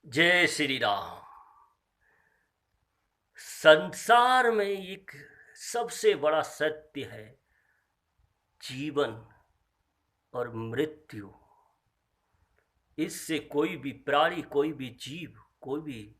जय श्री राम। संसार में एक सबसे बड़ा सत्य है जीवन और मृत्यु। इससे कोई भी प्राणी, कोई भी जीव, कोई भी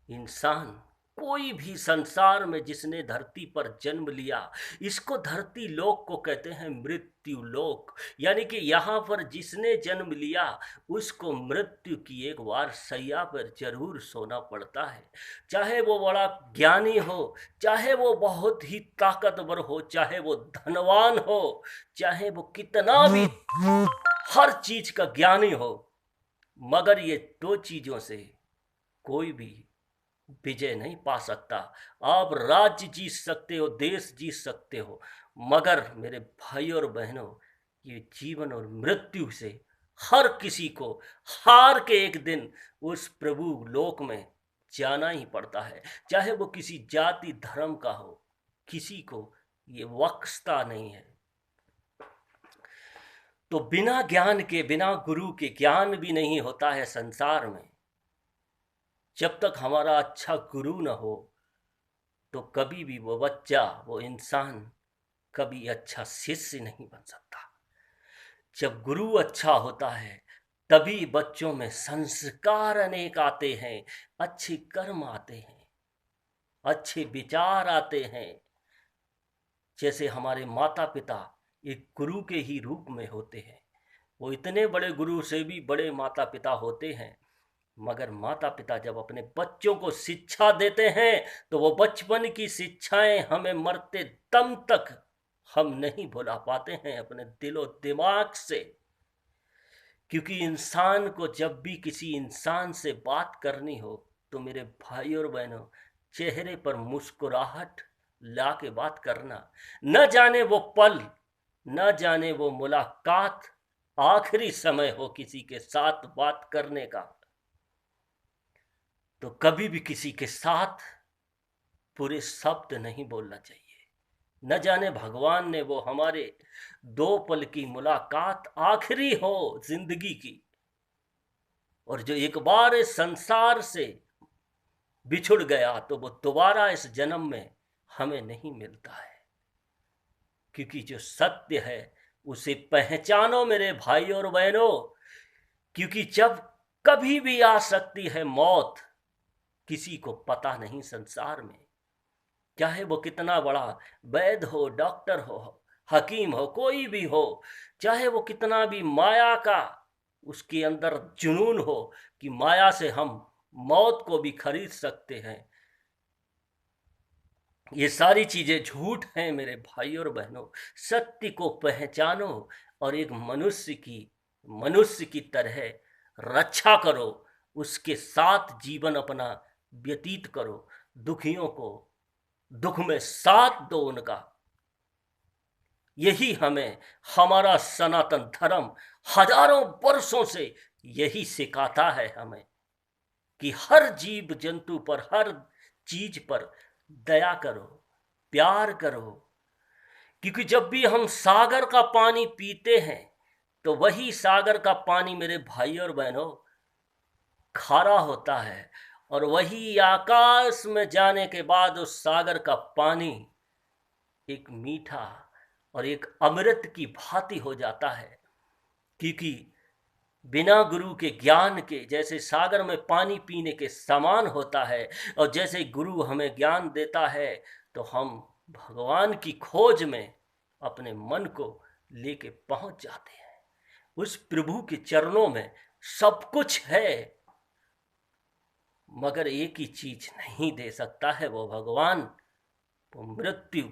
इंसान, कोई भी संसार में जिसने धरती पर जन्म लिया, इसको धरती लोक को कहते हैं मृत्यु लोक। यानी कि यहाँ पर जिसने जन्म लिया उसको मृत्यु की एक बार सैया पर जरूर सोना पड़ता है। चाहे वो बड़ा ज्ञानी हो, चाहे वो बहुत ही ताकतवर हो, चाहे वो धनवान हो, चाहे वो कितना भी हर चीज का ज्ञानी हो, मगर ये दो चीजों से कोई भी विजय नहीं पा सकता। आप राज्य जीत सकते हो, देश जीत सकते हो, मगर मेरे भाई और बहनों, ये जीवन और मृत्यु से हर किसी को हार के एक दिन उस प्रभु लोक में जाना ही पड़ता है। चाहे वो किसी जाति धर्म का हो, किसी को ये बख्शता नहीं है। तो बिना ज्ञान के, बिना गुरु के ज्ञान भी नहीं होता है संसार में। जब तक हमारा अच्छा गुरु न हो तो कभी भी वो बच्चा, वो इंसान कभी अच्छा शिष्य नहीं बन सकता। जब गुरु अच्छा होता है तभी बच्चों में संस्कार अनेक आते हैं, अच्छे कर्म आते हैं, अच्छे विचार आते हैं। जैसे हमारे माता पिता एक गुरु के ही रूप में होते हैं। वो इतने बड़े गुरु से भी बड़े माता पिता होते हैं, मगर माता पिता जब अपने बच्चों को शिक्षा देते हैं तो वो बचपन की शिक्षाएं हमें मरते दम तक हम नहीं भुला पाते हैं अपने दिलो दिमाग से। क्योंकि इंसान को जब भी किसी इंसान से बात करनी हो तो मेरे भाई और बहनों, चेहरे पर मुस्कुराहट ला के बात करना। न जाने वो पल, न जाने वो मुलाकात आखिरी समय हो किसी के साथ बात करने का, तो कभी भी किसी के साथ पूरे शब्द नहीं बोलना चाहिए। न जाने भगवान ने वो हमारे दो पल की मुलाकात आखिरी हो जिंदगी की, और जो एक बार इस संसार से बिछुड़ गया तो वो दोबारा इस जन्म में हमें नहीं मिलता है। क्योंकि जो सत्य है उसे पहचानो मेरे भाई और बहनों। क्योंकि जब कभी भी आ सकती है मौत, किसी को पता नहीं संसार में। चाहे वो कितना बड़ा वैद्य हो, डॉक्टर हो, हकीम हो, कोई भी हो, चाहे वो कितना भी माया का उसके अंदर जुनून हो कि माया से हम मौत को भी खरीद सकते हैं, ये सारी चीजें झूठ हैं मेरे भाई और बहनों। सत्य को पहचानो और एक मनुष्य की तरह रक्षा करो, उसके साथ जीवन अपना व्यतीत करो। दुखियों को दुख में साथ दो उनका। यही हमें हमारा सनातन धर्म हजारों वर्षों से यही सिखाता है हमें कि हर जीव जंतु पर, हर चीज पर दया करो, प्यार करो। क्योंकि जब भी हम सागर का पानी पीते हैं तो वही सागर का पानी मेरे भाई और बहनों खारा होता है, और वही आकाश में जाने के बाद उस सागर का पानी एक मीठा और एक अमृत की भांति हो जाता है। क्योंकि बिना गुरु के ज्ञान के जैसे सागर में पानी पीने के समान होता है, और जैसे गुरु हमें ज्ञान देता है तो हम भगवान की खोज में अपने मन को लेके पहुंच जाते हैं। उस प्रभु के चरणों में सब कुछ है, मगर एक ही चीज नहीं दे सकता है वो भगवान। वो मृत्यु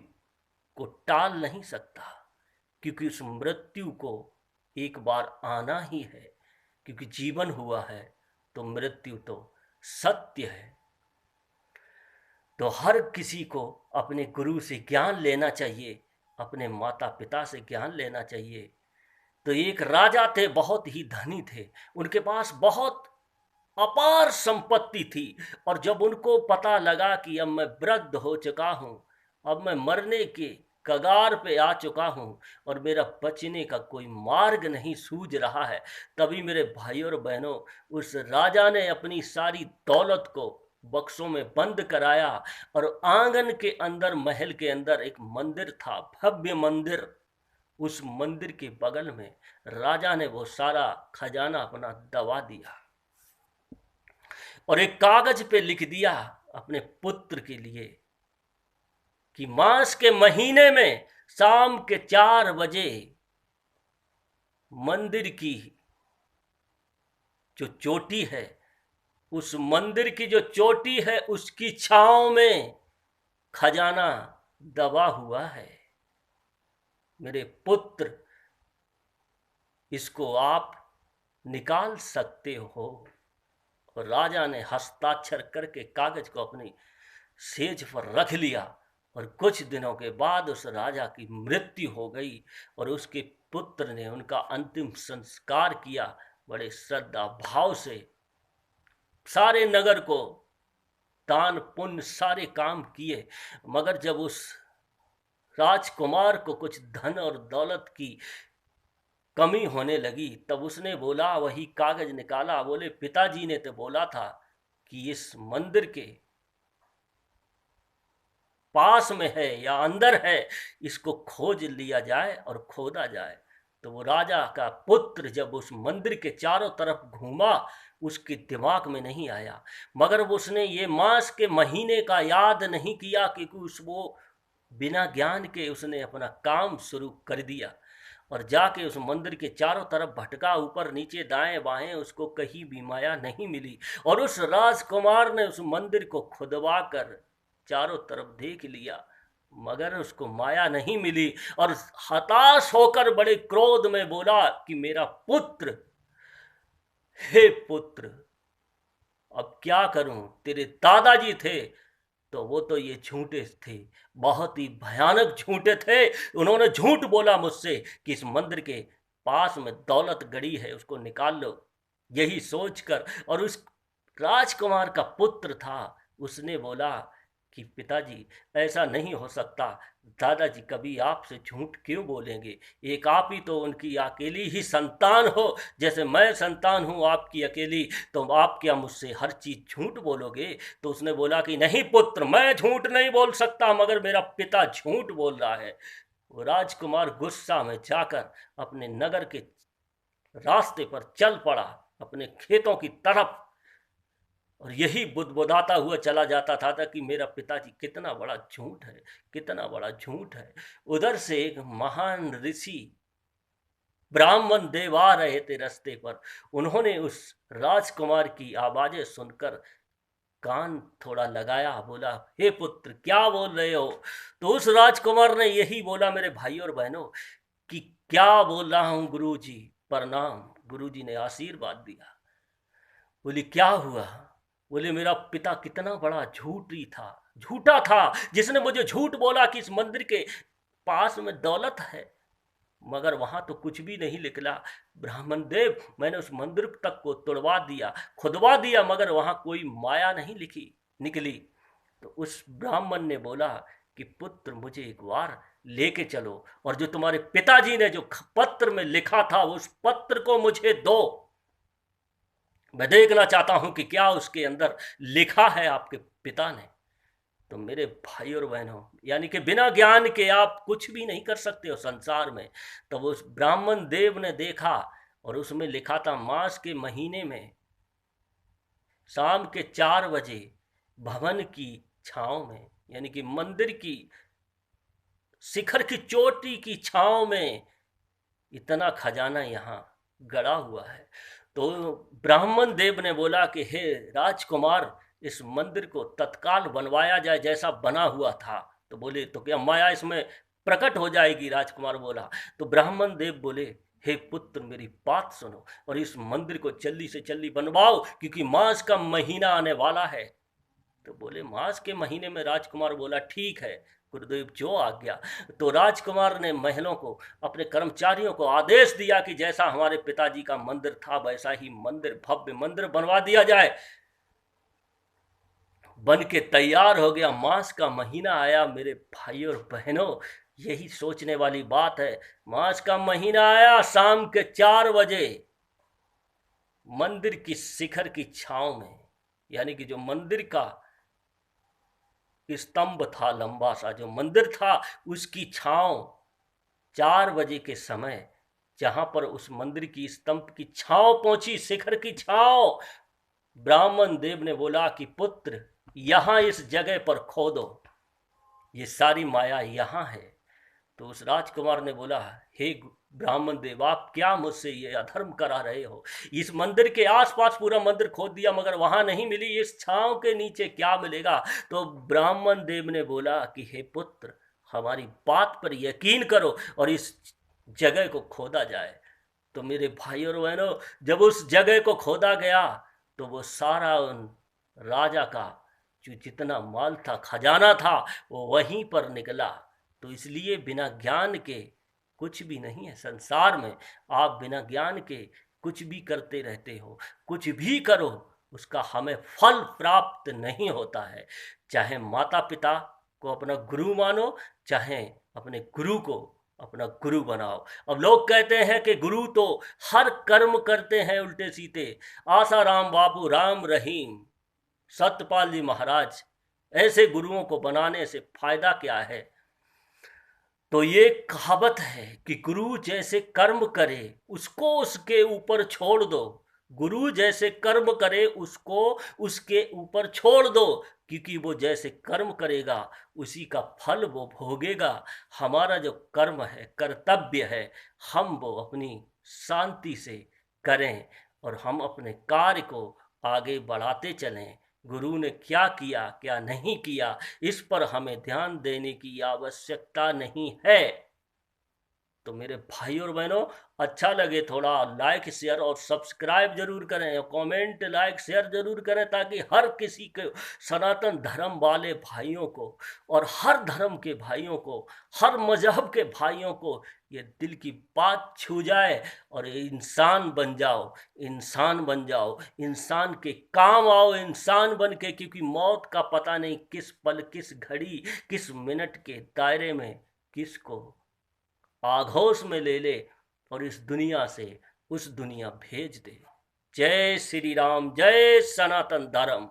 को टाल नहीं सकता, क्योंकि उस मृत्यु को एक बार आना ही है। क्योंकि जीवन हुआ है तो मृत्यु तो सत्य है। तो हर किसी को अपने गुरु से ज्ञान लेना चाहिए, अपने माता पिता से ज्ञान लेना चाहिए। तो एक राजा थे, बहुत ही धनी थे, उनके पास बहुत अपार संपत्ति थी। और जब उनको पता लगा कि अब मैं वृद्ध हो चुका हूँ, अब मैं मरने के कगार पे आ चुका हूँ और मेरा बचने का कोई मार्ग नहीं सूझ रहा है। तभी मेरे भाइयों और बहनों, उस राजा ने अपनी सारी दौलत को बक्सों में बंद कराया और आंगन के अंदर, महल के अंदर एक मंदिर था, भव्य मंदिर। उस मंदिर के बगल में राजा ने वो सारा खजाना अपना दबा दिया और एक कागज पे लिख दिया अपने पुत्र के लिए कि मास के महीने में शाम के 4 बजे मंदिर की जो चोटी है, उस मंदिर की जो चोटी है, उसकी छांव में खजाना दबा हुआ है। मेरे पुत्र, इसको आप निकाल सकते हो। और राजा ने हस्ताक्षर करके कागज को अपनी सेज पर रख लिया और कुछ दिनों के बाद उस राजा की मृत्यु हो गई और उसके पुत्र ने उनका अंतिम संस्कार किया बड़े श्रद्धा भाव से। सारे नगर को दान पुण्य सारे काम किए, मगर जब उस राजकुमार को कुछ धन और दौलत की कमी होने लगी, तब उसने बोला, वही कागज निकाला, बोले पिताजी ने तो बोला था कि इस मंदिर के पास में है या अंदर है, इसको खोज लिया जाए और खोदा जाए। तो वो राजा का पुत्र जब उस मंदिर के चारों तरफ घूमा, उसके दिमाग में नहीं आया, मगर उसने ये मास के महीने का याद नहीं किया, क्योंकि वो बिना ज्ञान के उसने अपना काम शुरू कर दिया और जाके उस मंदिर के चारों तरफ भटका, ऊपर नीचे दाएं बाएं, उसको कहीं भी माया नहीं मिली। और उस राजकुमार ने उस मंदिर को खुदवा कर चारों तरफ देख लिया, मगर उसको माया नहीं मिली और हताश होकर बड़े क्रोध में बोला कि मेरा पुत्र, हे पुत्र, अब क्या करूं? तेरे दादाजी थे तो वो तो ये झूठे थे, बहुत ही भयानक झूठे थे। उन्होंने झूठ बोला मुझसे कि इस मंदिर के पास में दौलत गड़ी है, उसको निकाल लो, यही सोचकर। और उस राजकुमार का पुत्र था, उसने बोला कि पिताजी, ऐसा नहीं हो सकता, दादाजी कभी आपसे झूठ क्यों बोलेंगे? एक आप ही तो उनकी अकेली ही संतान हो, जैसे मैं संतान हूँ आपकी अकेली, तो आप क्या मुझसे हर चीज झूठ बोलोगे? तो उसने बोला कि नहीं पुत्र, मैं झूठ नहीं बोल सकता, मगर मेरा पिता झूठ बोल रहा है। वो राजकुमार गुस्सा में जाकर अपने नगर के रास्ते पर चल पड़ा, अपने खेतों की तरफ, और यही बुदबुदाता हुआ चला जाता था कि मेरा पिताजी कितना बड़ा झूठ है, कितना बड़ा झूठ है। उधर से एक महान ऋषि ब्राह्मण देव आ रहे थे रास्ते पर। उन्होंने उस राजकुमार की आवाजें सुनकर कान थोड़ा लगाया, बोला, हे पुत्र, क्या बोल रहे हो? तो उस राजकुमार ने यही बोला, मेरे भाई और बहनों, कि क्या बोल रहा हूं गुरुजी, प्रणाम। गुरुजी ने आशीर्वाद दिया। बोली क्या हुआ? बोले मेरा पिता कितना बड़ा झूठा था, जिसने मुझे झूठ बोला कि इस मंदिर के पास में दौलत है, मगर वहां तो कुछ भी नहीं निकला। ब्राह्मण देव, मैंने उस मंदिर तक को तोड़वा दिया, खुदवा दिया, मगर वहां कोई माया नहीं निकली। तो उस ब्राह्मण ने बोला कि पुत्र, मुझे एक बार लेके चलो और जो तुम्हारे पिताजी ने जो पत्र में लिखा था, उस पत्र को मुझे दो। मैं देखना चाहता हूं कि क्या उसके अंदर लिखा है आपके पिता ने। तो मेरे भाई और बहनों, यानी कि बिना ज्ञान के आप कुछ भी नहीं कर सकते हो संसार में। तो उस ब्राह्मण देव ने देखा और उसमें लिखा था, मास के महीने में शाम के 4 बजे भवन की छांव में, यानी कि मंदिर की शिखर की चोटी की छांव में इतना खजाना यहाँ गड़ा हुआ है। तो ब्राह्मण देव ने बोला कि हे राजकुमार, इस मंदिर को तत्काल बनवाया जाए जैसा बना हुआ था। तो बोले तो क्या माया इसमें प्रकट हो जाएगी? राजकुमार बोला। तो ब्राह्मण देव बोले, हे पुत्र, मेरी बात सुनो और इस मंदिर को जल्दी से जल्दी बनवाओ, क्योंकि मास का महीना आने वाला है। तो बोले मास के महीने में? राजकुमार बोला ठीक है गुरुदेव, जो आज्ञा। तो राजकुमार ने महलों को, अपने कर्मचारियों को आदेश दिया कि जैसा हमारे पिताजी का मंदिर था वैसा ही मंदिर, भव्य मंदिर बनवा दिया जाए। बन के तैयार हो गया। मास का महीना आया मेरे भाई और बहनों, यही सोचने वाली बात है। मार्च का महीना आया, शाम के 4 बजे मंदिर की शिखर की छांव में, यानी कि जो मंदिर का स्तंभ था, लंबा सा जो मंदिर था, उसकी छांव 4 बजे के समय, जहां पर उस मंदिर की स्तंभ की छांव पहुंची, शिखर की छांव, ब्राह्मण देव ने बोला कि पुत्र, यहां इस जगह पर खोदो, ये सारी माया यहां है। तो उस राजकुमार ने बोला, हे ब्राह्मण देव, आप क्या मुझसे ये अधर्म करा रहे हो? इस मंदिर के आसपास पूरा मंदिर खोद दिया, मगर वहां नहीं मिली, इस छांव के नीचे क्या मिलेगा? तो ब्राह्मण देव ने बोला कि हे पुत्र, हमारी बात पर यकीन करो और इस जगह को खोदा जाए। तो मेरे भाई और बहनों, जब उस जगह को खोदा गया तो वो सारा उन राजा का जो जितना माल था, खजाना था, वो वहीं पर निकला। तो इसलिए बिना ज्ञान के कुछ भी नहीं है संसार में। आप बिना ज्ञान के कुछ भी करते रहते हो, कुछ भी करो, उसका हमें फल प्राप्त नहीं होता है। चाहे माता पिता को अपना गुरु मानो, चाहे अपने गुरु को अपना गुरु बनाओ। अब लोग कहते हैं कि गुरु तो हर कर्म करते हैं उल्टे सीधे, आसाराम बापू, राम रहीम, सत्यपाल जी महाराज, ऐसे गुरुओं को बनाने से फायदा क्या है? तो ये कहावत है कि गुरु जैसे कर्म करे उसको उसके ऊपर छोड़ दो, गुरु जैसे कर्म करे उसको उसके ऊपर छोड़ दो, क्योंकि वो जैसे कर्म करेगा उसी का फल वो भोगेगा। हमारा जो कर्म है, कर्तव्य है, हम वो अपनी शांति से करें और हम अपने कार्य को आगे बढ़ाते चलें। गुरु ने क्या किया, क्या नहीं किया, इस पर हमें ध्यान देने की आवश्यकता नहीं है। तो मेरे भाई और बहनों, अच्छा लगे थोड़ा लाइक शेयर और सब्सक्राइब जरूर करें, और कमेंट लाइक शेयर जरूर करें, ताकि हर किसी के, सनातन धर्म वाले भाइयों को और हर धर्म के भाइयों को, हर मजहब के भाइयों को ये दिल की बात छू जाए और इंसान बन जाओ, इंसान बन जाओ, इंसान के काम आओ, इंसान बन के। क्योंकि मौत का पता नहीं किस पल, किस घड़ी, किस मिनट के दायरे में किसको आघोष में ले ले और इस दुनिया से उस दुनिया भेज दे। जय श्री राम, जय सनातन धर्म।